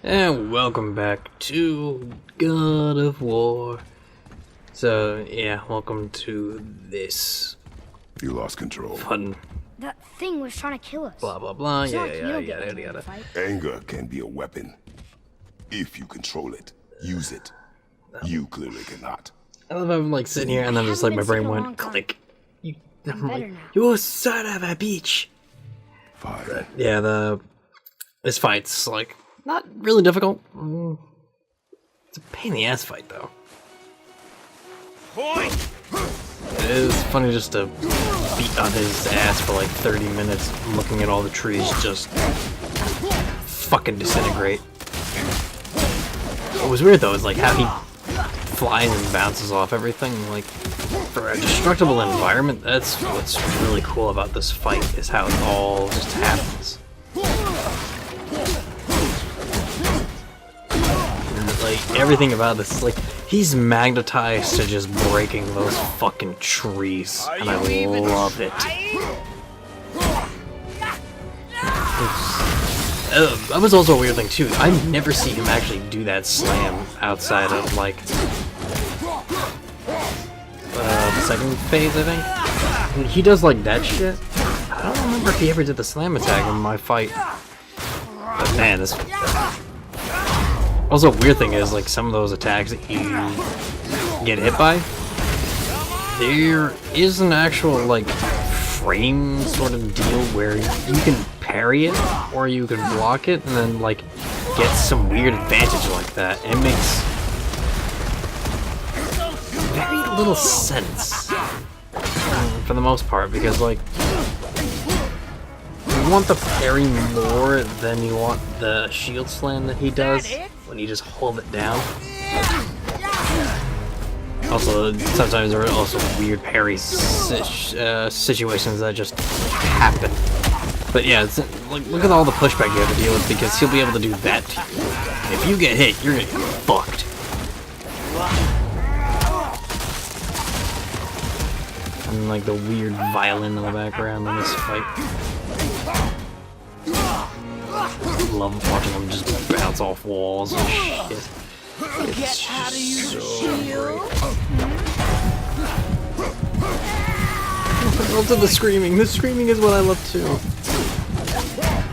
And welcome back to God of War. So, yeah, welcome to this. You lost control. Fun. That thing was trying to kill us. Blah, blah, blah. It's not like Yeah. you'll get in a fight. Anger can be a weapon. If you control it, use it. You clearly cannot. I love how I'm like sitting here and then just like my brain went click. I'm like, you son of a bitch. Fine. Yeah, this fight's like not really difficult. It's a pain in the ass fight though. It is funny just to beat on his ass for like 30 minutes looking at all the trees just fucking disintegrate. What was weird though is like how he flies and bounces off everything. Like for a destructible environment, that's what's really cool about this fight, is how it all just happens. And, like everything about this is like he's magnetized to just breaking those fucking trees, and I love it. That was also a weird thing too. I never see him actually do that slam outside of like the second phase, I think. When he does like that shit, I don't remember if he ever did the slam attack in my fight. But man, this. Also, weird thing is like some of those attacks that you get hit by, there is an actual like frame sort of deal where you can parry it or you can block it and then like get some weird advantage like that. And it makes very little sense for the most part, because like you want the parry more than you want the shield slam that he does when you just hold it down. Also, sometimes there are also weird parry situations that just happen. But yeah, it's, like, look at all the pushback you have to deal with, because he'll be able to do that to you. If you get hit, you're gonna get fucked. And like the weird violin in the background in this fight. I love watching him just bounce off walls and shit. It's so great. Also the screaming. The screaming is what I love too.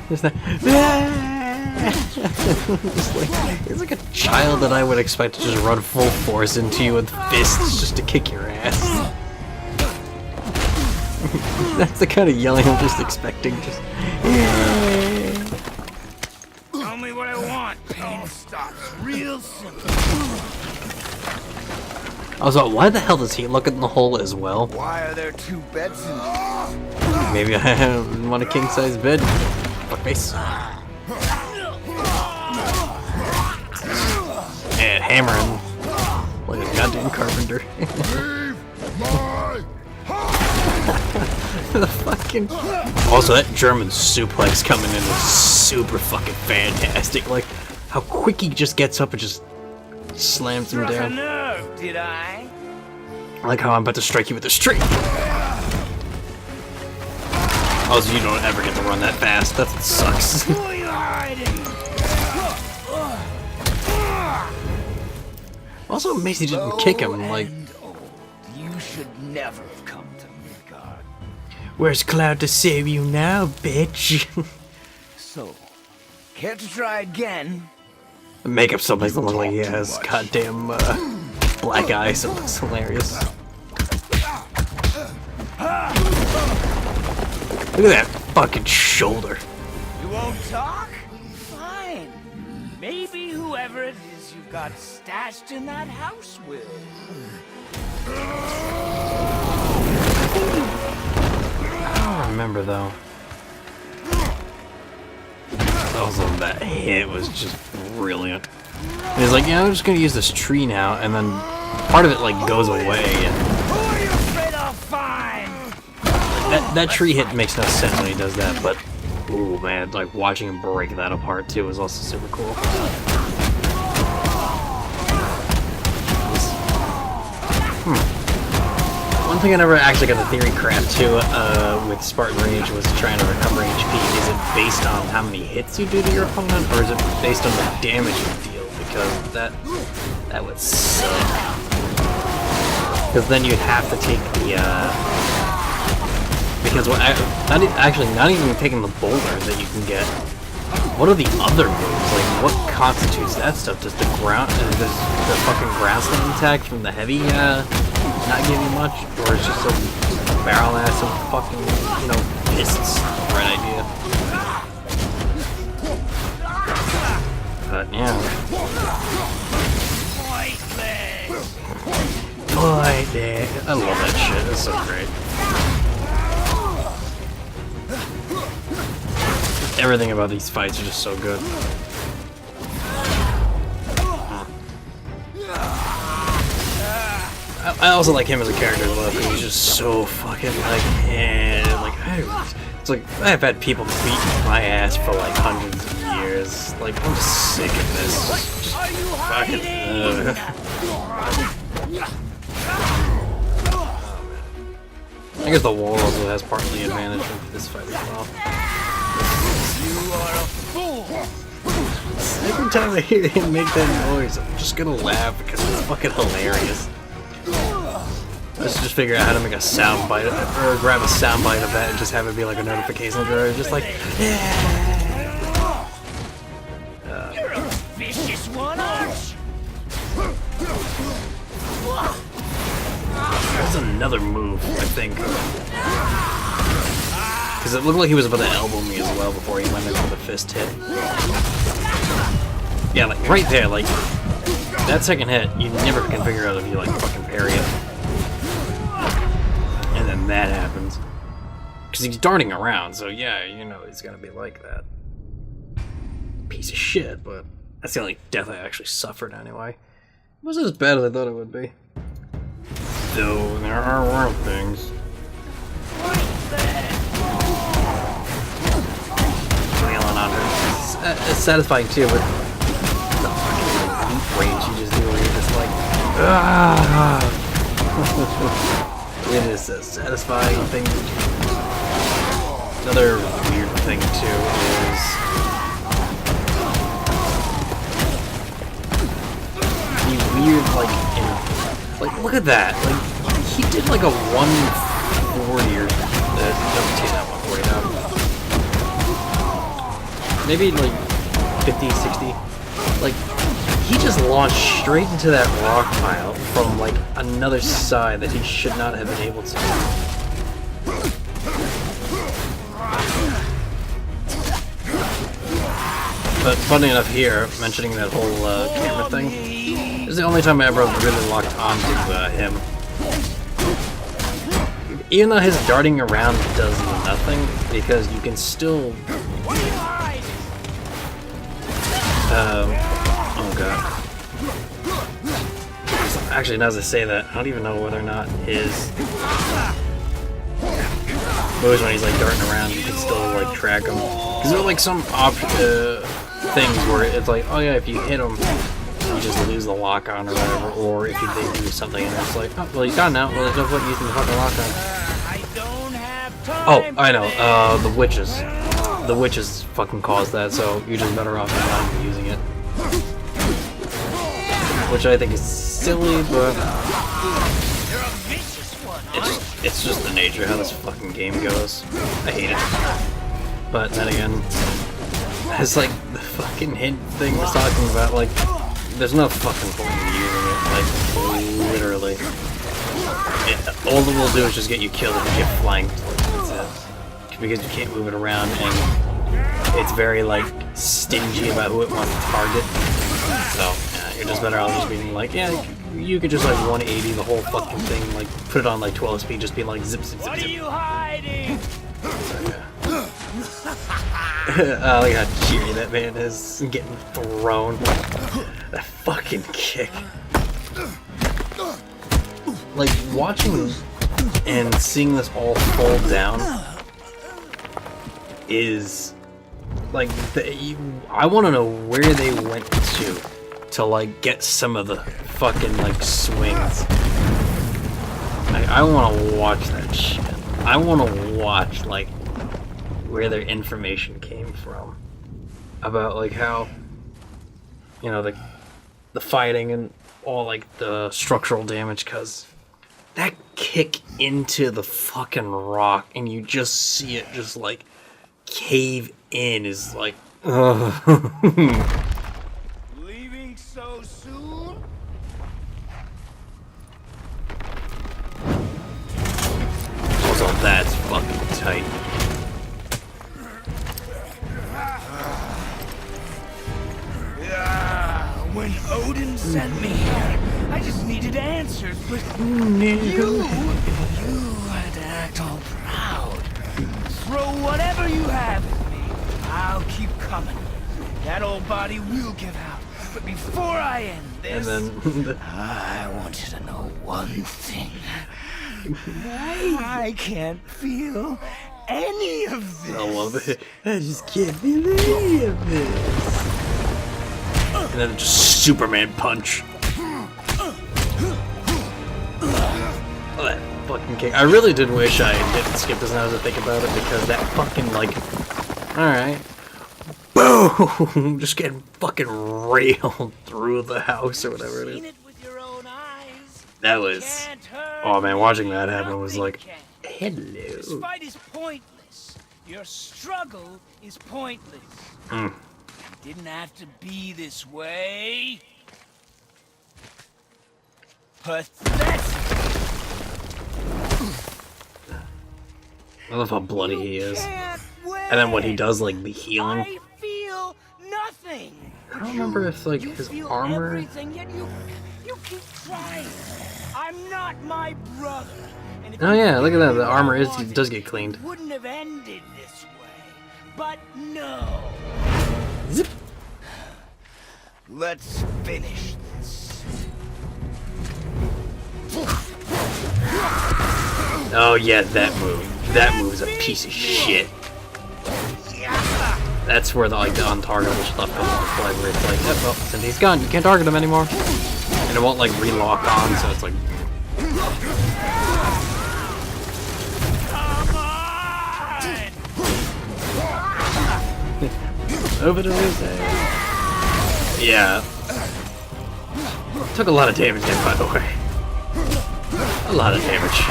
There's that. It's like a child that I would expect to just run full force into you with fists just to kick your ass. That's the kind of yelling I'm just expecting. Just. Tell me what I want. Pain stops real simple. Also, why the hell does he look in the hole as well? Why are there two beds in Maybe I want a king-size bed. Fuckface. And hammering like a goddamn carpenter. The fucking. Also, that German suplex coming in is super fucking fantastic. Like how quick he just gets up and just slams him down. nerve, did I? Like how I'm about to strike you with a straight. Also, you don't ever get to run that fast. That sucks. Also, it makes you didn't kick him. Like, You should never have come to Midgard. where's Cloud to save you now, bitch? So, care to try again? The makeup still makes him look like he has goddamn black eyes. It looks hilarious. Look at that fucking shoulder. You won't talk? Fine. Maybe whoever it is you've got stashed in that house will. I don't remember though. Also, that hit was just brilliant. And he's like, yeah, I'm just gonna use this tree now, and then part of it like goes away. And Who are you afraid I'll find? that tree hit makes no sense when he does that, but ooh man, like watching him break that apart too was also super cool. One thing I never actually got the theory craft to with Spartan Rage was trying to recover HP. Is it based on how many hits you do to your opponent, or is it based on the damage you deal? Because that would suck. Because then you'd have to take the because not even taking the boulder that you can get. What are the other moves? Like, what constitutes that stuff? Does the fucking ground slam attack from the heavy not give you much, or it's just a barrel ass of fucking, you know, fists? Right idea. But yeah. Boy, I love that shit. It's so great. Everything about these fights are just so good. I also like him as a character as well, because he's just so fucking like, it's like I've had people beat my ass for like hundreds of years. Like, I'm just sick of this. Just fucking. I guess the wall also has partly advantage of this fight as well. You are a fool! Every time I hear him make that noise, I'm just gonna laugh because it's fucking hilarious. Let's just figure out how to make a sound bite, or grab a sound bite of that and just have it be like a notification or just like, yeah. You're a vicious one, aren't you? There's another move, I think. Because it looked like he was about to elbow me as well before he went in for the fist hit. Yeah, like right there, like that second hit, you never can figure out if you like fucking parry it. And then that happens. Because he's darting around, so yeah, you know he's gonna be like that. Piece of shit, but that's the only death I actually suffered anyway. It wasn't as bad as I thought it would be. Though there are worse things. Wailing on her. It's satisfying too, but the fucking heat range you just do where you're just like, ah. It is a satisfying thing to do. Another weird thing too is the weird like look at that. Like he did like a 140 or don't take that 140 now. Maybe like 50, 60. Like he just launched straight into that rock pile from like another side that he should not have been able to. But funny enough here, mentioning that whole camera thing, this is the only time I ever really locked onto him. Even though his darting around does nothing, because you can still... oh god. Actually, now as I say that, I don't even know whether or not his moves when he's like darting around, you can still like track him. Because there are like some things where it's like, oh yeah, if you hit him, you just lose the lock on or whatever, or if they do something and it's like, oh, well he's gone now, well there's no point using the fucking lock on. I don't have time. Oh, I know, the witches. The witches fucking caused that, so you're just better off not using it. Which I think is silly, but it's just the nature of how this fucking game goes. I hate it. But then again, it's like the fucking hint thing was talking about, like, there's no fucking point in using it, like, literally. All it will do is just get you killed if you get flanked. That's it. Because you can't move it around, and it's very, like, stingy about who it wants to target. So, yeah, you're just better off just being like, yeah, you could just, like, 180 the whole fucking thing, like, put it on, like, 12 speed, just be like, zip, zip, zip, zip. What are you hiding? So, yeah. Look how cheery that man is, getting thrown. That fucking kick. Like, watching and seeing this all fall down is, like, I want to know where they went to, like, get some of the fucking, like, swings. I want to watch that shit. I want to watch, like, where their information came from. About, like, how, you know, the fighting and all, like, the structural damage, because that kick into the fucking rock and you just see it just, like, cave in is, like, ugh. Leaving so soon? So that's fucking tight. When Odin sent me here, I just needed answers, but you had to act all proud. Throw whatever you have at me. I'll keep coming. That old body will give out. But before I end this, And then I want you to know one thing. I can't feel any of this. I love it. I just can't feel any of this. And then just Superman punch. Oh, that fucking kick. I really did wish I didn't skip this now as I think about it, because that fucking, like, alright. Boom! Just getting fucking railed through the house or whatever it is. That was... Oh man, watching that happen was like, hello. This fight is pointless. Your struggle is pointless. It didn't have to be this way. Pathetic. I love how bloody he is. And then when he does, like, the healing. I feel nothing. I don't remember if, like, his feel armor... Everything, yet you keep trying. I'm not my brother. And if Oh you yeah, look at that. The really armor wanted, does get cleaned. it wouldn't have ended this way. But no. Zip. Let's finish this. Oh yeah, that move. That move's a piece of shit. That's where the, like, the untargetable stuff comes into play, where it's like, oh, well, since he's gone, you can't target him anymore. And it won't, like, relock on, so it's like... Come on! Over to his head. Yeah. Took a lot of damage there, by the way. A lot of damage.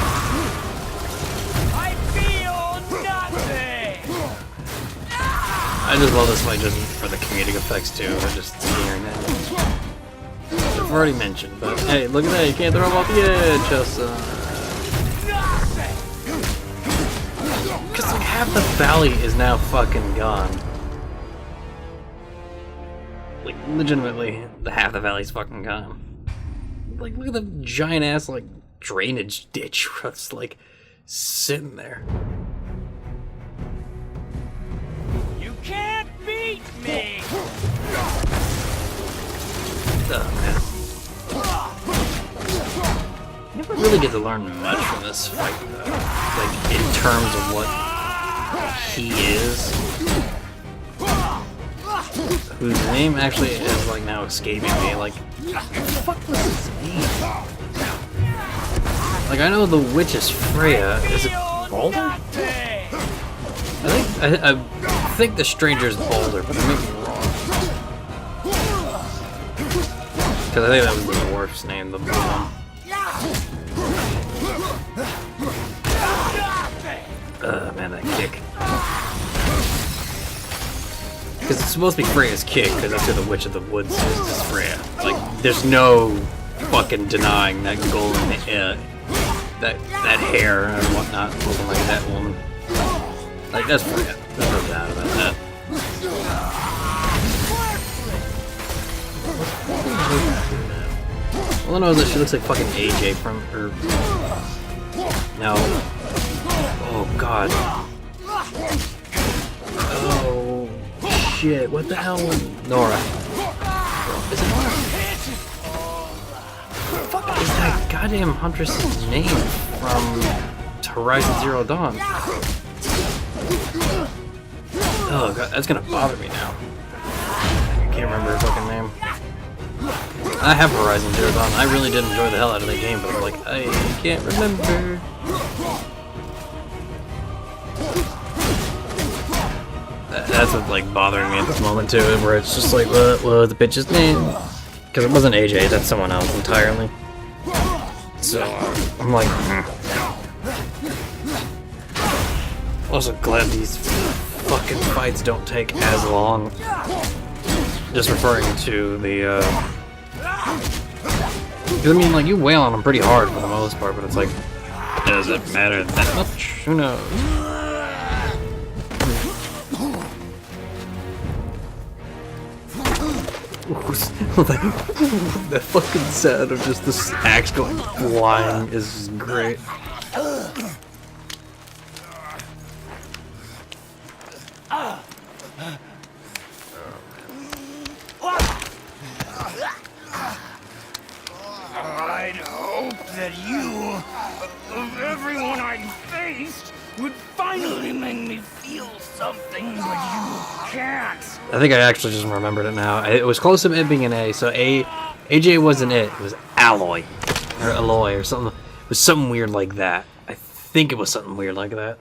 I feel nothing! I just love this fight just for the comedic effects too. I just hearing that. I've already mentioned, but hey, look at that! You can't throw him off the edge, just because like half the valley is now fucking gone. Like legitimately, the half the valley's fucking gone. Like look at the giant ass like drainage ditch that's like sitting there. You can't beat me! Oh man. You never really get to learn much from this fight though. Like in terms of what he is. Whose name actually is like now escaping me. Like what the fuck was his name? Like I know the witch is Freya. Is it Balder? I think the stranger is Balder, but I may be wrong. Because I think that was the dwarf's name, the blue man, that kick. Because it's supposed to be Freya's kick, because that's who the Witch of the Woods is Freya. Like, there's no fucking denying that golden, that hair and whatnot, looking like that woman. Like, that's Freya. There's no doubt about that. All I know is that she looks like fucking AJ from her. No. Oh god. Oh shit! What the hell? Nora. Is it Nora? What the fuck is that goddamn huntress's name from Horizon Zero Dawn? Oh god, that's gonna bother me now. I can't remember her fucking name. I have Horizon Zero Dawn. I really did enjoy the hell out of that game, but I'm like, I can't remember. That's what's like bothering me at this moment too, where it's just like, what was the bitch's name? Because it wasn't AJ, that's someone else entirely. So I'm like, Also glad these fucking fights don't take as long. Just referring to the, because I mean, like, you wail on them pretty hard for the most part, but it's like, does it matter that much? Who knows? That fucking sound of just this axe going flying is great. I'd hope that you, of everyone I faced, would finally make me feel something, but you can't. I think I actually just remembered it now. It was close to it being an A, so AJ wasn't it. It was Alloy. Or Alloy or something. It was something weird like that. I think it was something weird like that.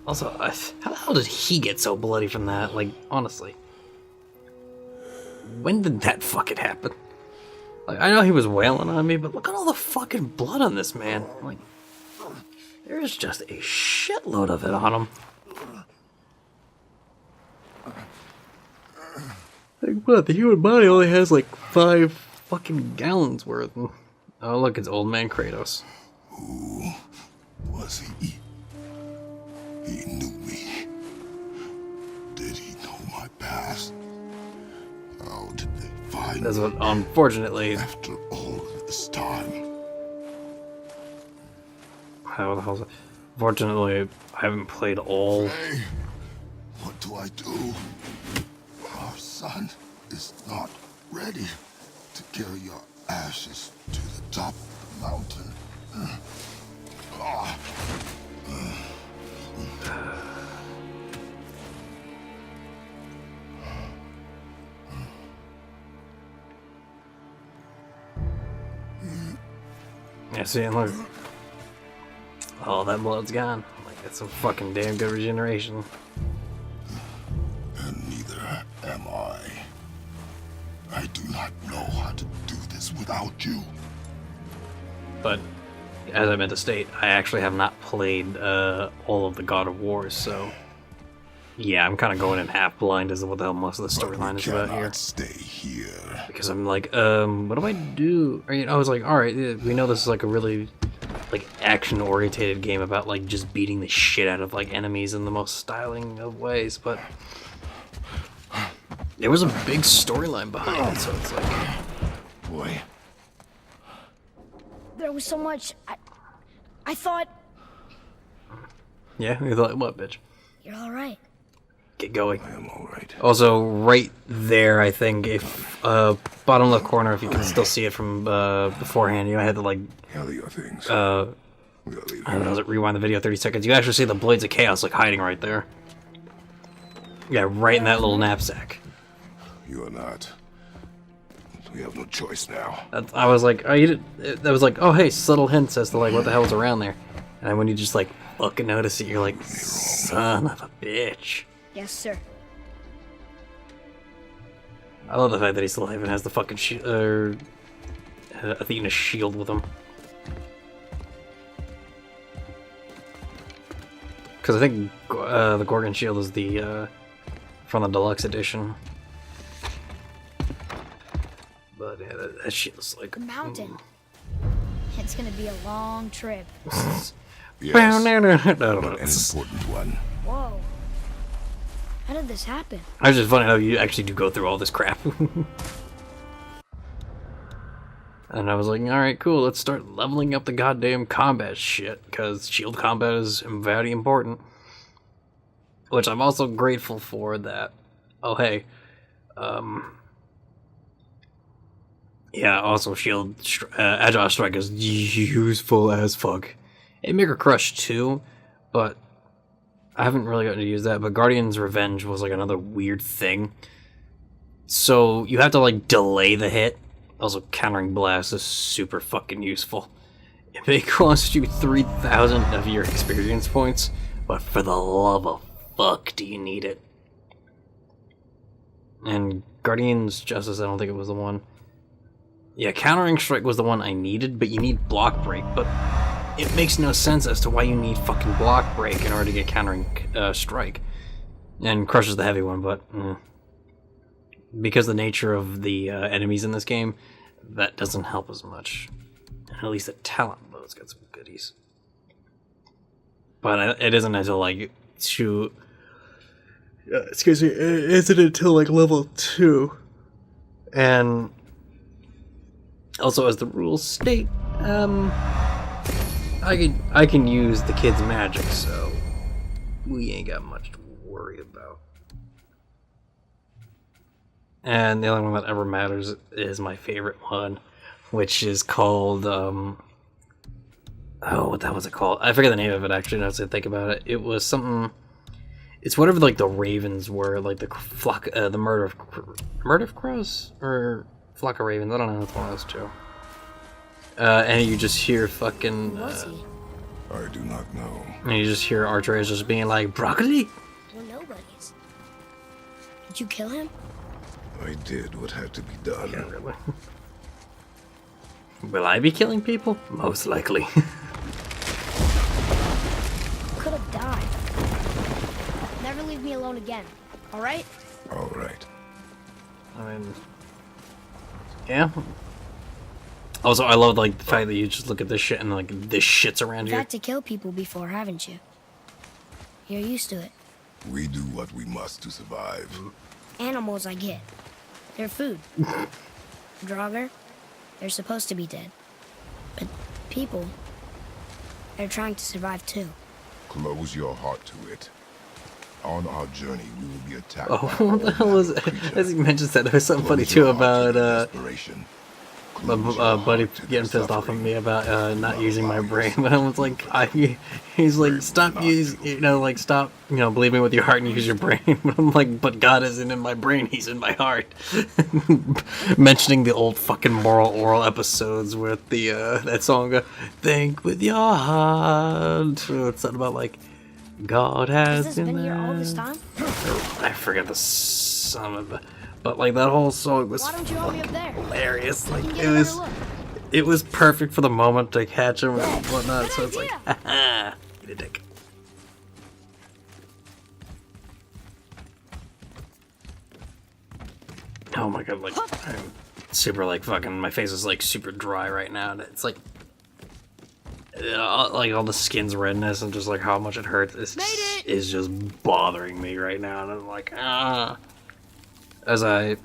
Also, how the hell did he get so bloody from that? Like, honestly. When did that fucking happen? Like, I know he was wailing on me, but look at all the fucking blood on this man. Like, there's just a shitload of it on him. Like, what? The human body only has like 5 fucking gallons worth. Oh, look, it's old man Kratos. Who was he? He knew me. Did he know my past? How did they find That's me what, unfortunately. after all this time? How the hell's it? Fortunately, I haven't played all. Hey, what do I do? Our son is not ready to carry your ashes to the top of the mountain. Yeah, see, and look. All that blood's gone. Like, that's some fucking damn good regeneration. And neither am I. I do not know how to do this without you. But, as I meant to state, I actually have not played all of the God of Wars, so... Yeah, I'm kind of going in half blind as to what the hell most of the storyline is about here. Stay here. Because I'm like, what do I do? I was like, alright, we know this is like a really, like, action-orientated game about, like, just beating the shit out of, like, enemies in the most styling of ways, but... There was a big storyline behind it, so it's like... Boy. There was so much. I thought. Yeah, you thought, what, bitch? You're all right. Get going. I am alright. Also, right there, I think, if, bottom left corner, if you can still see it from, beforehand, you know, I had to, like, Gather your things. I don't know, rewind the video 30 seconds, you actually see the Blades of Chaos, like, hiding right there. Yeah, right in that little knapsack. You are not. We have no choice now. I was like, oh, you did, that was like, oh, hey, subtle hints as to, like, what the hell's around there. And then when you just, like, fucking notice it, you're like, son of a bitch. Yes, sir. I love the fact that he still even has the fucking Athena's shield with him. Because I think the Gorgon shield is the from the deluxe edition. But yeah, that shit is like The mountain. It's gonna be a long trip. Yes, no, but an important one. Whoa. How did this happen? It's just funny how you actually do go through all this crap. And I was like, alright, cool, let's start leveling up the goddamn combat shit, because shield combat is very important. Which I'm also grateful for that. Oh, hey. Yeah, also shield, Agile Strike is useful as fuck. And Mega Crush too, but I haven't really gotten to use that, but Guardian's Revenge was like another weird thing. So you have to like delay the hit. Also, countering blast is super fucking useful. It may cost you 3,000 of your experience points, but for the love of fuck do you need it. And Guardian's Justice, I don't think it was the one. Yeah, countering strike was the one I needed, but you need block break, but it makes no sense as to why you need fucking block break in order to get countering strike. And crushes the heavy one, but because the nature of the enemies in this game, that doesn't help as much. At least the talent mode's got some goodies. But it isn't until like excuse me, it isn't until like level 2. And also, as the rules state, I can use the kid's magic, so we ain't got much to worry about. And the only one that ever matters is my favorite one, which is called, oh, what the hell was it called? I forget the name of it, actually, now that I think about it. It was something, it's whatever, like, the ravens were, like, the flock, the murder of crows? Or flock of ravens, I don't know, it's one of those two. And you just hear fucking, I do not know. And you just hear Archers just being like, broccoli? We're nobodies. Did you kill him? I did what had to be done. Yeah, really. Will I be killing people? Most likely. Could have died. Never leave me alone again, alright? All right. I mean, yeah. Also, I love like the fact that you just look at this shit and like this shit's around You've here. had to kill people before, haven't you? You're used to it. We do what we must to survive. Animals, I get. They're food. Draugr, they're supposed to be dead. But people, they're trying to survive too. Close your heart to it. On our journey, we will be attacked. Oh, what the hell was it? As he mentions that, there was something funny too about my buddy getting pissed off at me about not using my brain. But I was like, he's like, stop believing with your heart and use your brain. But I'm like, but God isn't in my brain, he's in my heart. Mentioning the old fucking moral oral episodes with the that song, think with your heart. It's not about like, God has Has this been here all this time? I forget the song of it. But like that whole song was Why don't you help me up there? hilarious. Like You can get a better look. it was perfect for the moment to catch him and whatnot. So it's like, haha, eat a dick. Oh my god, like I'm super like fucking. My face is like super dry right now. And it's like all the skin's redness and just like how much it hurts is just bothering me right now. And I'm like, ah. As I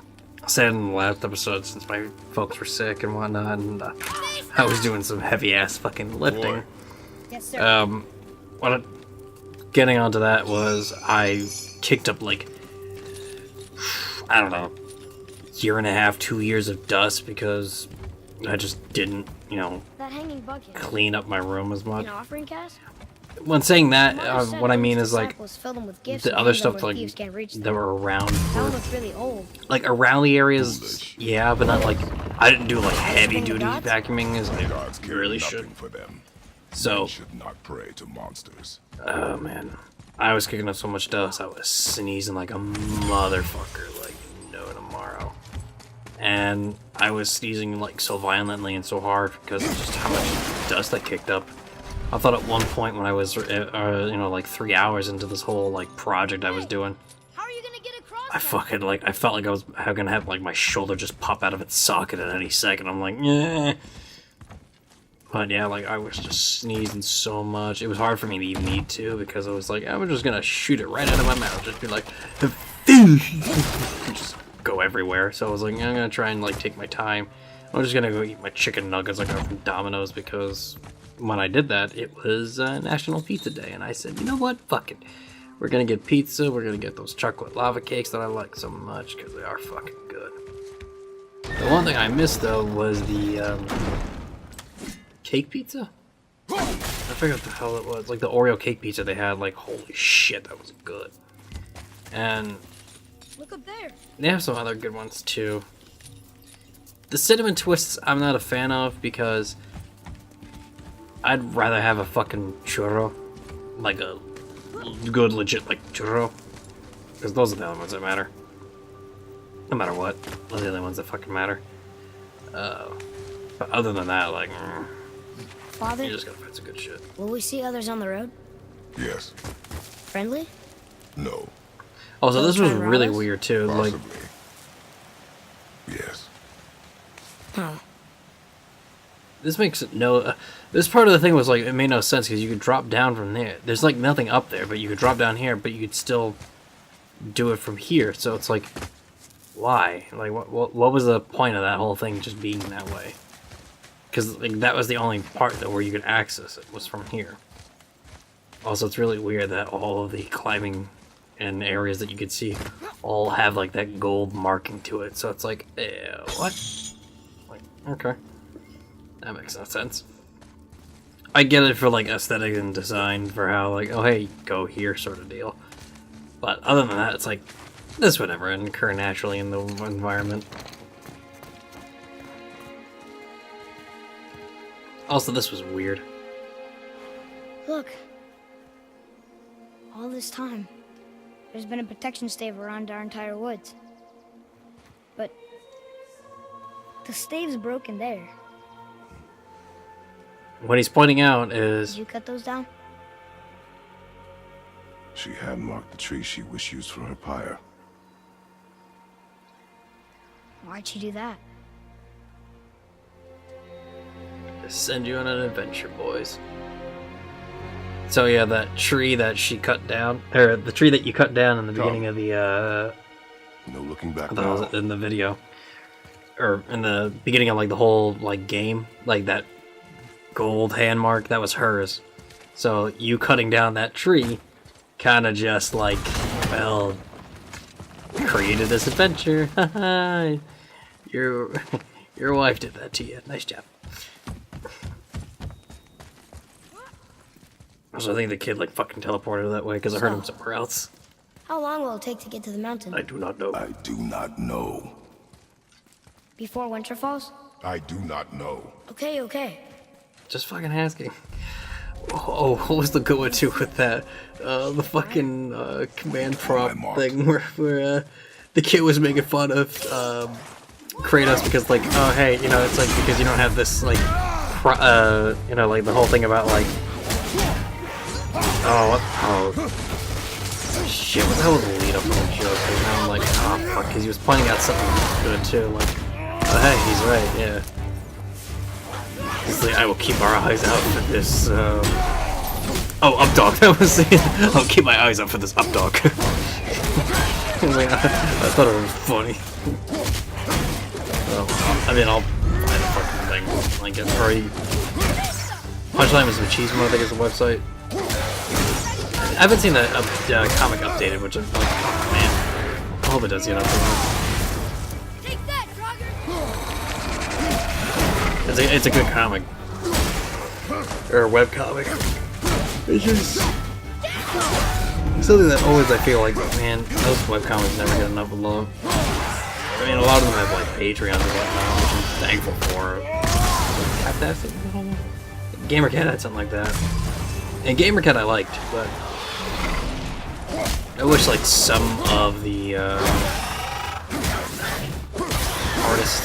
said in the last episode, since my folks were sick and whatnot, and I was doing some heavy ass fucking lifting. Yes, sir. Getting onto that was I kicked up like, I don't know, year and a half, 2 years of dust because I just didn't, That hanging bucket. clean up my room as much. An offering cast? When saying that, Mother said what I all mean his is like disciples filled them with gifts the and other handed them stuff where like thieves can't reach that them. were around. That one looks really old. Like around the areas, yeah, but not like I didn't do like heavy duty Gods? vacuuming as Gods I care really nothing should. for them. So, They should not pray to monsters. oh man, I was kicking up so much dust, I was sneezing like a motherfucker, like no tomorrow. And I was sneezing like so violently and so hard because of just how much dust I kicked up. I thought at one point when I was, like 3 hours into this whole like project I was doing, How are you gonna get across? I fucking like I felt like I was gonna have like my shoulder just pop out of its socket at any second. I'm like, yeah. But yeah, like I was just sneezing so much. It was hard for me to even eat too because I was like, I was just gonna shoot it right out of my mouth, just be like, just go everywhere. So I was like, I'm gonna try and like take my time. I'm just gonna go eat my chicken nuggets I got from Domino's because when I did that, it was National Pizza Day, and I said, you know what, fuck it. We're gonna get pizza. We're gonna get those chocolate lava cakes that I like so much because they are fucking good. The one thing I missed though was the cake pizza. I forget what the hell it was. Like the Oreo cake pizza they had, like, holy shit, that was good. And Look up there. they have some other good ones too. The cinnamon twists I'm not a fan of because I'd rather have a fucking churro. Like a good legit like churro. Because those are the only ones that matter. No matter what. Those are the only ones that fucking matter. But other than that, like, Father, you just gotta find some good shit. will we see others on the road? Yes. Friendly? No. Also, this was Try and rob really us? weird too. Like, Possibly. Yes. Huh. this makes no. This part of the thing was like, it made no sense because you could drop down from there. There's like nothing up there, but you could drop down here, but you could still do it from here. So it's like, why? Like, what was the point of that whole thing just being that way? Because like, that was the only part that where you could access it was from here. Also, it's really weird that all of the climbing and areas that you could see all have like that gold marking to it. So it's like, what? Like, okay, that makes no sense. I get it for like aesthetic and design for how like, oh hey, go here sort of deal. But other than that, it's like, this would never occur naturally in the environment. Also, this was weird. Look. All this time, there's been a protection stave around our entire woods. But the stave's broken there. What he's pointing out Did is, you cut those down? She had marked the tree she wished used for her pyre. Why'd she do that? send you on an adventure, boys. So yeah, that tree that she cut down, or the tree that you cut down in the beginning of the No looking back what the hell now. is it, in the video, or in the beginning of like the whole like game, like that gold hand mark, that was hers. So you cutting down that tree kind of just like, well, created this adventure. Your wife did that to you. Nice job. So I think the kid like fucking teleported that way because I heard him somewhere else. How long will it take to get to the mountain? I do not know. I do not know. Before winter falls? I do not know. Okay. Just fucking asking. Oh, what was the good one too with that? The fucking command prompt thing where the kid was making fun of Kratos because like, oh hey, you know, it's like because you don't have this like, you know, like the whole thing about like, shit, what the hell was the lead up on the joke? And now I'm like, oh fuck, because he was pointing out something good too, like, oh hey, he's right, yeah. It's like, I will keep our eyes out for this, updog, that was it. I'll keep my eyes out for this updog. I thought it was funny. I mean, I'll find a fucking thing, like, or Punchline was Machismo, I think is the website. I haven't seen that comic updated, which is like, oh man, I hope it does get updated. Take that, It's a good comic. Or a web comic. It's just something that always I feel like, man, those web comics never get enough love. I mean, a lot of them have like Patreons and whatnot, which I'm thankful for. Fantastic. Gamercat had something like that. And Gamercat I liked, but I wish like some of the artists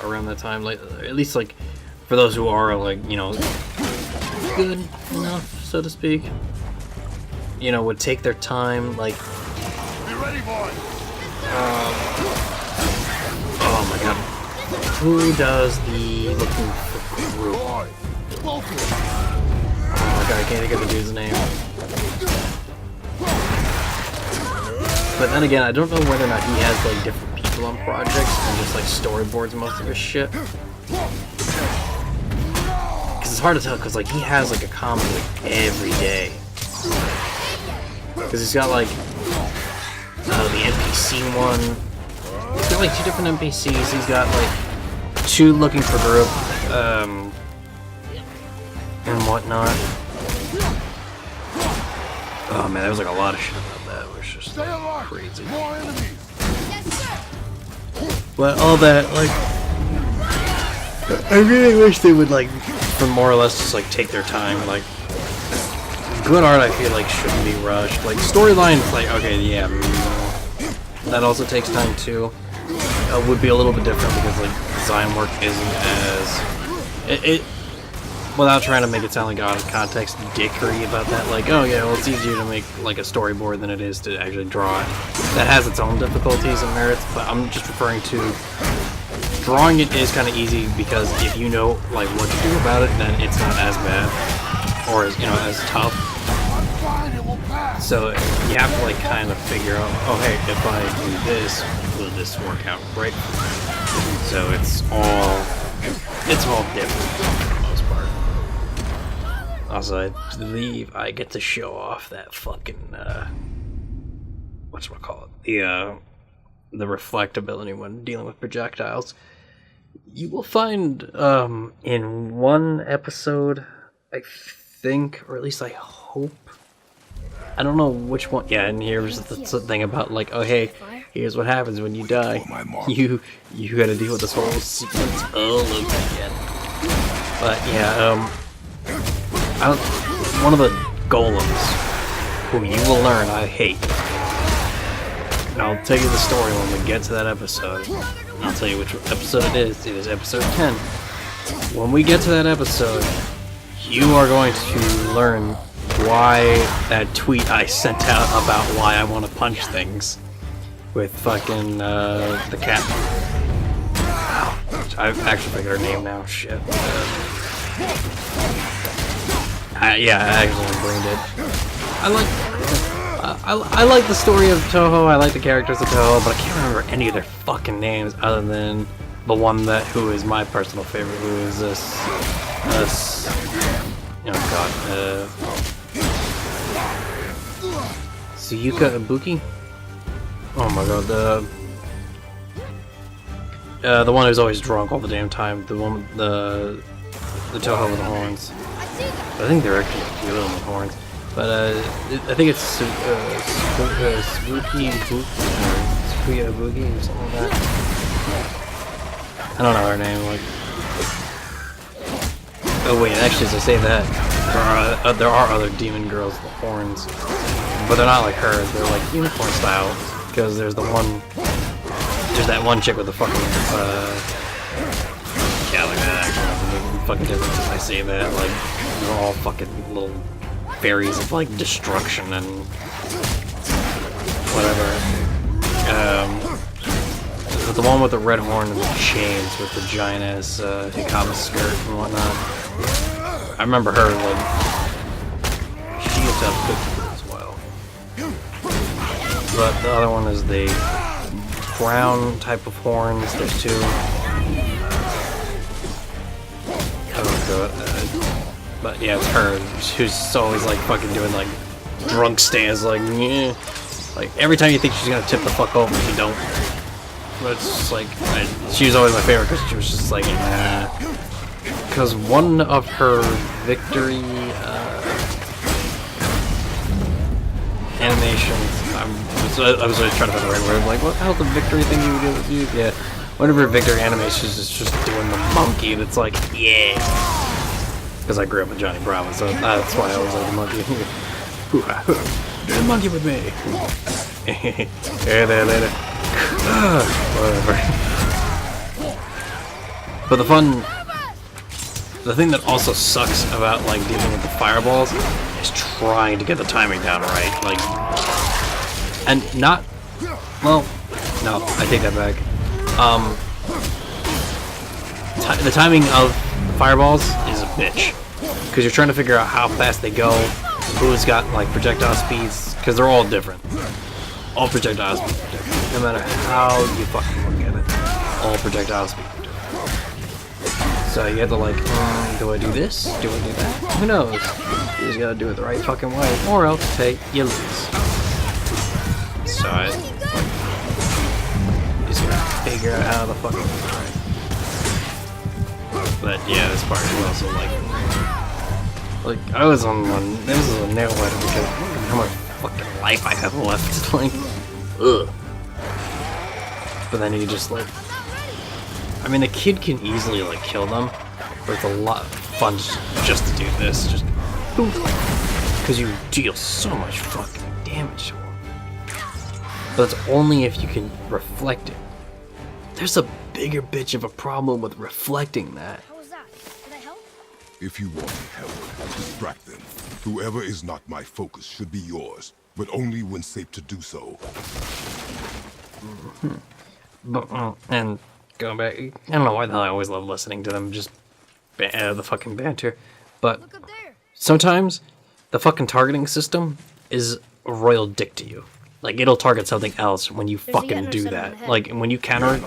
around that time, like at least like for those who are like, you know, good enough, so to speak, you know, would take their time, like, Be ready, boy. oh my god, who does the looking for group? Oh my god, I can't think of the dude's name. But then again, I don't know whether or not he has like different people on projects and just like storyboards most of his shit. Because it's hard to tell, because like he has like a comic like every day. Because he's got like the NPC one. He's got like 2 different NPCs. He's got like 2 looking for group. and whatnot. Oh man, there was like a lot of shit about that, which was just crazy. But all that, like, I really wish they would, like, for more or less just like take their time. Like, good art, I feel like shouldn't be rushed. Like, storylines, like, okay, yeah, that also takes time too. Would be a little bit different because like design work isn't as without trying to make it sound like out of context dickery about that, like, oh yeah, well it's easier to make like a storyboard than it is to actually draw it. That has its own difficulties and merits, but I'm just referring to drawing it is kind of easy because if you know like what to do about it, then it's not as bad or as, you know, as tough. So you have to like kind of figure out, oh hey, if I do this, will this work out right? So it's all different for the most part. Also, I believe I get to show off that fucking whatchamacallit, the reflectability when dealing with projectiles. You will find in one episode, I think, or at least I hope, I don't know which one. Yeah, and here's the thing about like, oh hey, here's what happens when you die. You gotta deal with this whole sequence all over again. But yeah, one of the golems who you will learn I hate. And I'll tell you the story when we get to that episode. I'll tell you which episode it is. It is episode 10. When we get to that episode, you are going to learn why that tweet I sent out about why I want to punch things with fucking the cat. Wow. I've actually figured her name now. Shit. Yeah, I actually brained it. I like the story of Toho. I like the characters of Toho, but I can't remember any of their fucking names other than the one who is my personal favorite. Who is this? Oh god. Suyuka Ibuki? Oh my god, the one who's always drunk all the damn time. The one with the Toho with the horns. I think they're actually a few of them with horns. But I think it's Spooky Ibuki or something like that. I don't know her name, like. Oh wait, actually, as I say that, there are other demon girls with horns, but they're not like her. They're like unicorn style, because there's that one chick with the fucking yeah, like that. Actually, the fucking difference as I say that, like they're all fucking little fairies of like destruction and whatever. But the one with the red horn and the chains with the giant ass Hikama skirt and whatnot. I remember her, like, she used to have good food as well. But the other one is the brown type of horns. There's two. Oh god. But yeah, it's her. She's always like fucking doing like drunk stands, like, yeah. Like every time you think she's gonna tip the fuck over, she don't. But it's just like, she was always my favorite because she was just like, nah. Because one of her victory animations, I was always trying to find the right word. Like, what the hell's the victory thing you do? Yeah, one of her victory animations is just doing the monkey. That's like, yeah. Because I grew up with Johnny Bravo, so that's why I always like the monkey. Do the monkey with me. Hey there, later. Whatever. But the thing that also sucks about like dealing with the fireballs is trying to get the timing down right. Like, and not, well, no, I take that back. The timing of fireballs is a bitch because you're trying to figure out how fast they go, who's got like projectile speeds, because they're all different. All projectile speeds are different, no matter how you fucking look at it. All projectile speeds are different. So you have to like, do I do this? Do I do that? Who knows? You just gotta do it the right fucking way, or else, hey, you lose. So I just gotta figure out how the fuck to do it right. But yeah, this part is also like, Like, I was on one, this is a nail biter because how much fucking life I have left, like, ugh. But then you just, like, I mean, the kid can easily, like, kill them, but it's a lot of fun just to do this, just, because you deal so much fucking damage to them. But it's only if you can reflect it. There's a bigger bitch of a problem with reflecting that. How was that? Did I help? If you want to help, distract them. Whoever is not my focus should be yours, but only when safe to do so. But, and going back, I don't know why the hell I always love listening to them, just the fucking banter. But Look up there. sometimes the fucking targeting system is a royal dick to you. Like, it'll target something else when you There's a fucking Yettner do set on that. the head. Like, when you counter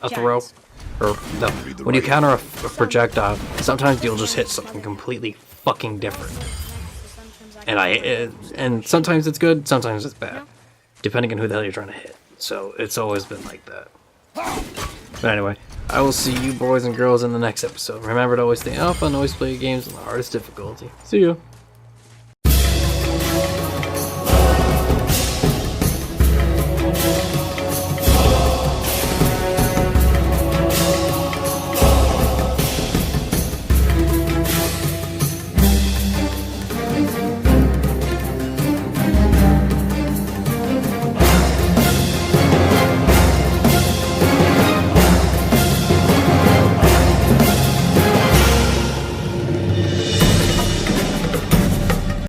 a throw, Giants. or no, when you counter a projectile, sometimes you'll just hit something completely fucking different. And sometimes it's good, sometimes it's bad, depending on who the hell you're trying to hit. So it's always been like that. But anyway, I will see you boys and girls in the next episode. Remember to always stay up and always play games on the hardest difficulty. See ya.